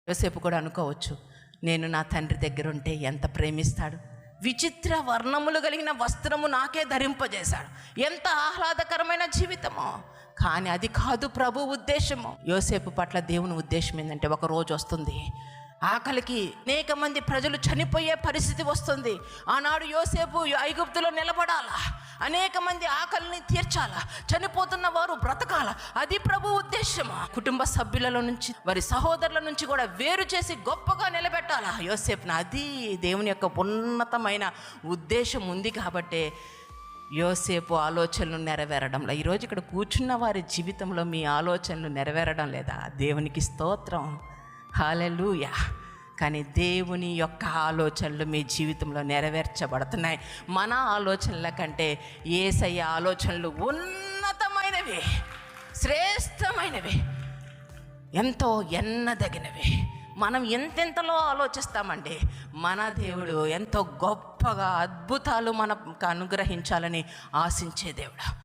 యోసేపు కూడా అనుకోవచ్చు, నేను నా తండ్రి దగ్గర ఉంటే ఎంత ప్రేమిస్తాడు, విచిత్ర వర్ణములు కలిగిన వస్త్రము నాకే ధరింపజేశాడు, ఎంత ఆహ్లాదకరమైన జీవితమో. కానీ అది కాదు ప్రభు ఉద్దేశము. యోసేపు పట్ల దేవుని ఉద్దేశం ఏంటంటే, ఒక రోజు వస్తుంది, ఆకలికి అనేక మంది ప్రజలు చనిపోయే పరిస్థితి వస్తుంది. ఆనాడు యోసేపు ఐగుప్తులో నిలబడాలా, అనేక మంది ఆకలిని తీర్చాలా, చనిపోతున్న వారు బ్రతకాల. అది ప్రభు ఉద్దేశము. కుటుంబ సభ్యులలో నుంచి, వారి సహోదరుల నుంచి కూడా వేరు చేసి గొప్పగా నిలబెట్టాలా యోసేపును. అది దేవుని యొక్క ఉన్నతమైన ఉద్దేశం ఉంది. కాబట్టే యోసేపు ఆలోచనలు నెరవేరడంలో, ఈరోజు ఇక్కడ కూర్చున్న వారి జీవితంలో మీ ఆలోచనలు నెరవేరడం లేదా? దేవునికి స్తోత్రం, హల్లెలూయా. కానీ దేవుని యొక్క ఆలోచనలు మీ జీవితంలో నెరవేర్చబడుతున్నాయి. మన ఆలోచనల కంటే యేసయ్య ఆలోచనలు ఉన్నతమైనవి, శ్రేష్టమైనవి, ఎంతో ఎన్నదగినవి. మనం ఎంతెంతలో ఆలోచిస్తామండి, మన దేవుడు ఎంతో గొప్పగా అద్భుతాలు మనకు అనుగ్రహించాలని ఆశించే దేవుడు.